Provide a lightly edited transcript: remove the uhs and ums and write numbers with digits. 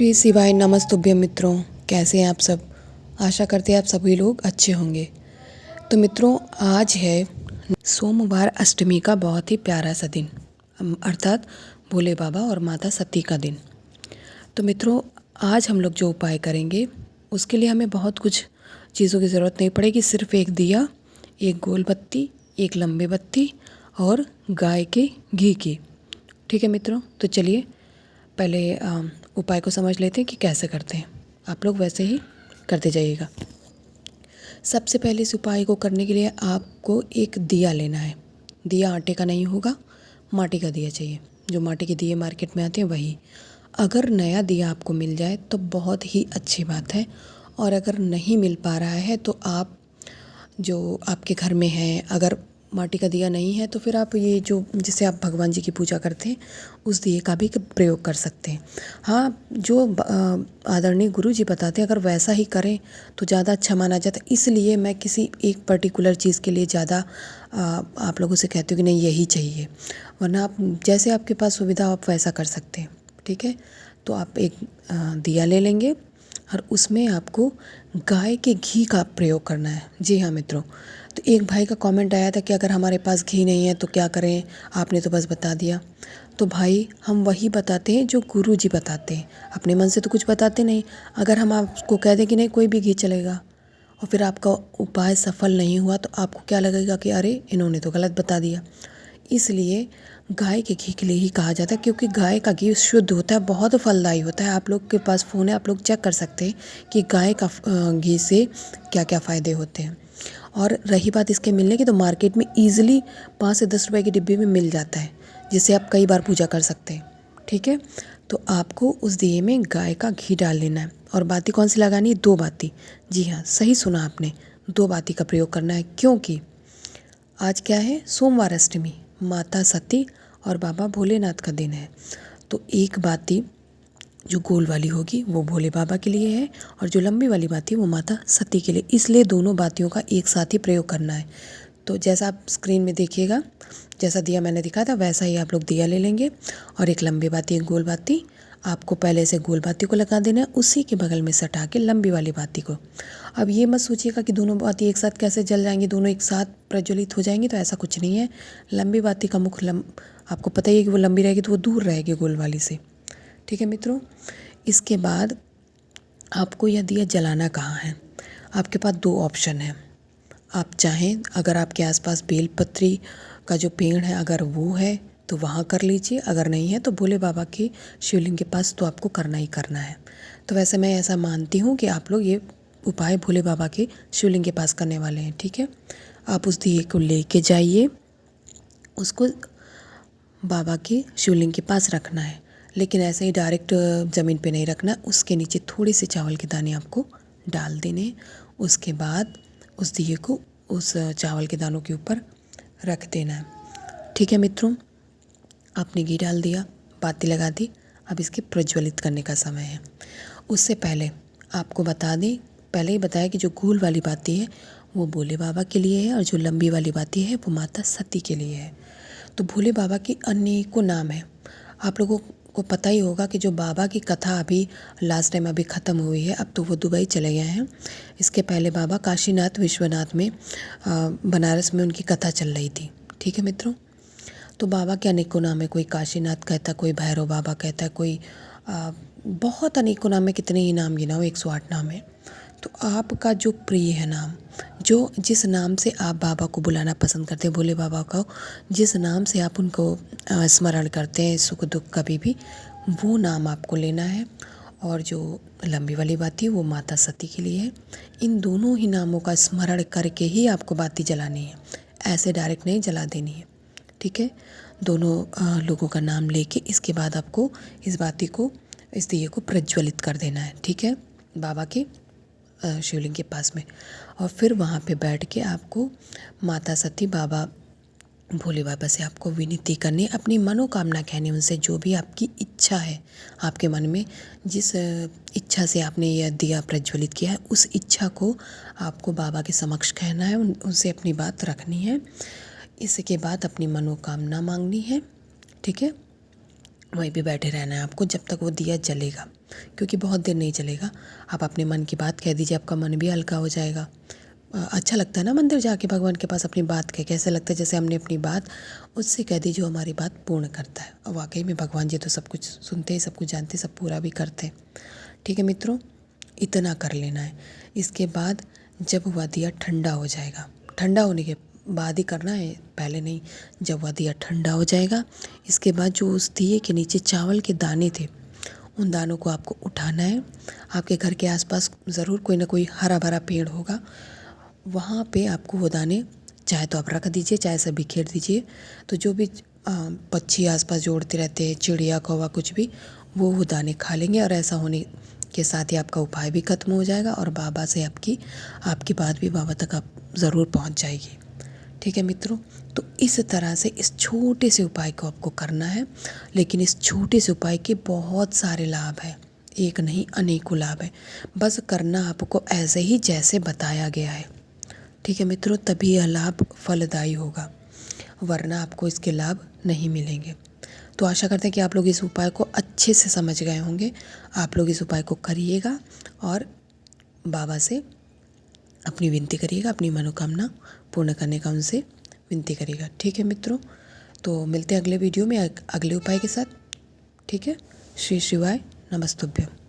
श्री शिवाय नमस्तुभ्यं मित्रों, कैसे हैं आप सब। आशा करते हैं आप सभी लोग अच्छे होंगे। तो मित्रों, आज है सोमवार अष्टमी का बहुत ही प्यारा सा दिन, अर्थात भोले बाबा और माता सती का दिन। तो मित्रों, आज हम लोग जो उपाय करेंगे उसके लिए हमें बहुत कुछ चीज़ों की ज़रूरत नहीं पड़ेगी। सिर्फ एक दिया, एक गोल बत्ती, एक लंबी बत्ती और गाय के घी की। ठीक है मित्रों, तो चलिए पहले उपाय को समझ लेते हैं कि कैसे करते हैं। आप लोग वैसे ही करते जाइएगा। सबसे पहले इस उपाय को करने के लिए आपको एक दिया लेना है। दिया आटे का नहीं होगा, माटी का दिया चाहिए। जो माटी के दिए मार्केट में आते हैं वही। अगर नया दिया आपको मिल जाए तो बहुत ही अच्छी बात है, और अगर नहीं मिल पा रहा है तो आप जो आपके घर में है, अगर माटी का दिया नहीं है तो फिर आप ये जो जिसे आप भगवान जी की पूजा करते हैं उस दिए का भी प्रयोग कर सकते हैं। हाँ, जो आदरणीय गुरु जी बताते हैं अगर वैसा ही करें तो ज़्यादा अच्छा माना जाता है। इसलिए मैं किसी एक पर्टिकुलर चीज़ के लिए ज़्यादा आप लोगों से कहती हूँ कि नहीं यही चाहिए, वरना आप जैसे आपके पास सुविधा आप वैसा कर सकते हैं। ठीक है, तो आप एक दिया ले लेंगे और उसमें आपको गाय के घी का प्रयोग करना है। जी हाँ मित्रों, तो एक भाई का कमेंट आया था कि अगर हमारे पास घी नहीं है तो क्या करें, आपने तो बस बता दिया। तो भाई, हम वही बताते हैं जो गुरु जी बताते हैं, अपने मन से तो कुछ बताते नहीं। अगर हम आपको कह दें कि नहीं कोई भी घी चलेगा और फिर आपका उपाय सफल नहीं हुआ तो आपको क्या लगेगा कि अरे इन्होंने तो गलत बता दिया। इसलिए गाय के घी के लिए ही कहा जाता है, क्योंकि गाय का घी शुद्ध होता है, बहुत फलदायी होता है। आप लोग के पास फ़ोन है, आप लोग चेक कर सकते हैं कि गाय का घी से क्या क्या फ़ायदे होते हैं। और रही बात इसके मिलने की, तो मार्केट में ईज़िली 5 से 10 रुपए की डिब्बी में मिल जाता है, जिससे आप कई बार पूजा कर सकते हैं। ठीक है, तो आपको उस दिए में गाय का घी डाल लेना है। और बाती कौन सी लगानी है? 2 बाती। जी हाँ, सही सुना आपने, 2 बाती का प्रयोग करना है। क्योंकि आज क्या है? सोमवार अष्टमी, माता सती और बाबा भोलेनाथ का दिन है। तो एक बाती जो गोल वाली होगी वो भोले बाबा के लिए है, और जो लंबी वाली बाती वो माता सती के लिए। इसलिए दोनों बातियों का एक साथ ही प्रयोग करना है। तो जैसा आप स्क्रीन में देखिएगा, जैसा दिया मैंने दिखाया था वैसा ही आप लोग दिया ले लेंगे, और एक लंबी बाती एक गोल बाती। आपको पहले से गोल बाती को लगा देना है, उसी के बगल में सटा के लंबी वाली बाती को। अब ये मत सोचिएगा कि दोनों बाती एक साथ कैसे जल जाएंगी, दोनों एक साथ प्रज्वलित हो जाएंगी, तो ऐसा कुछ नहीं है। लंबी बाती का मुख आपको पता ही है कि वो लंबी रहेगी तो वो दूर रहेगी गोल वाली से। ठीक है मित्रों, इसके बाद आपको यह दिया जलाना कहाँ है? आपके पास 2 ऑप्शन है। आप चाहें, अगर आपके आसपास बेलपत्री का जो पेड़ है अगर वो है तो वहाँ कर लीजिए, अगर नहीं है तो भोले बाबा के शिवलिंग के पास तो आपको करना ही करना है। तो वैसे मैं ऐसा मानती हूँ कि आप लोग ये उपाय भोले बाबा के शिवलिंग के पास करने वाले हैं। ठीक है, आप उस दिए को लेके जाइए, उसको बाबा के शिवलिंग के पास रखना है, लेकिन ऐसे ही डायरेक्ट ज़मीन पे नहीं रखना। उसके नीचे थोड़े से चावल के दाने आपको डाल देने। उसके बाद उस दिए को उस चावल के दानों के ऊपर रख देना है। ठीक है मित्रों, आपने घी डाल दिया, बाती लगा दी, अब इसके प्रज्वलित करने का समय है। उससे पहले आपको बता दें, पहले ही बताया कि जो गोल वाली बाती है वो भोले बाबा के लिए है, और जो लंबी वाली बाती है वो माता सती के लिए है। तो भोले बाबा के अनेकों नाम हैं। आप लोगों को पता ही होगा कि जो बाबा की कथा अभी लास्ट टाइम अभी ख़त्म हुई है, अब तो वो दुबई चले गए हैं। इसके पहले बाबा काशीनाथ विश्वनाथ में बनारस में उनकी कथा चल रही थी। ठीक है मित्रों, तो बाबा के अनेकों नाम है। कोई काशीनाथ कहता, कोई भैरव बाबा कहता है, कोई बहुत अनेकों नाम है। कितने ही नाम गिनाओ, 108 नाम है। तो आपका जो प्रिय है नाम, जो जिस नाम से आप बाबा को बुलाना पसंद करते हैं, भोले बाबा को जिस नाम से आप उनको स्मरण करते हैं सुख दुख कभी भी, वो नाम आपको लेना है। और जो लंबी वाली बाती है वो माता सती के लिए है। इन दोनों ही नामों का स्मरण करके ही आपको बाती जलानी है, ऐसे डायरेक्ट नहीं जला देनी है। ठीक है, दोनों लोगों का नाम लेके इसके बाद आपको इस बाती को, इस दिए को प्रज्वलित कर देना है। ठीक है, बाबा के शिवलिंग के पास में। और फिर वहाँ पे बैठ के आपको माता सती, बाबा भोले बाबा से आपको विनती करनी, अपनी मनोकामना कहनी, उनसे जो भी आपकी इच्छा है आपके मन में, जिस इच्छा से आपने यह दिया प्रज्वलित किया है उस इच्छा को आपको बाबा के समक्ष कहना है, उनसे अपनी बात रखनी है। इसके बाद अपनी मनोकामना मांगनी है। ठीक है, वहीं पे बैठे रहना है आपको जब तक वो दिया जलेगा, क्योंकि बहुत देर नहीं जलेगा। आप अपने मन की बात कह दीजिए, आपका मन भी हल्का हो जाएगा। अच्छा लगता है ना मंदिर जाके भगवान के पास अपनी बात कह के, ऐसा लगता है जैसे हमने अपनी बात उससे कह दी जो हमारी बात पूर्ण करता है। और वाकई में भगवान जी तो सब कुछ सुनते हैं, सब कुछ जानते हैं, सब पूरा भी करते हैं। ठीक है मित्रों, इतना कर लेना है। इसके बाद जब वह दिया ठंडा हो जाएगा, ठंडा होने के बाद ही करना है, पहले नहीं। जब वह दिया ठंडा हो जाएगा, इसके बाद जो उस दिए के नीचे चावल के दाने थे, उन दानों को आपको उठाना है। आपके घर के आसपास ज़रूर कोई ना कोई हरा भरा पेड़ होगा, वहाँ पे आपको वो दाने चाहे तो आप रख दीजिए, चाहे सब बिखेर दीजिए। तो जो भी पक्षी आसपास जो उड़ते रहते हैं, चिड़िया कौवा कुछ भी, वो दाने खा लेंगे। और ऐसा होने के साथ ही आपका उपाय भी खत्म हो जाएगा और बाबा से आपकी बात भी बाबा तक आप ज़रूर पहुँच जाएगी। ठीक है मित्रों, तो इस तरह से इस छोटे से उपाय को आपको करना है। लेकिन इस छोटे से उपाय के बहुत सारे लाभ हैं, एक नहीं अनेकों लाभ हैं। बस करना आपको ऐसे ही जैसे बताया गया है। ठीक है मित्रों, तभी यह लाभ फलदायी होगा, वरना आपको इसके लाभ नहीं मिलेंगे। तो आशा करते हैं कि आप लोग इस उपाय को अच्छे से समझ गए होंगे। आप लोग इस उपाय को करिएगा और बाबा से अपनी विनती करिएगा, अपनी मनोकामना पूर्ण करने का उनसे विनती करिएगा। ठीक है मित्रों, तो मिलते हैं अगले वीडियो में अगले उपाय के साथ। ठीक है, श्री शिवाय नमस्तुभ्यम।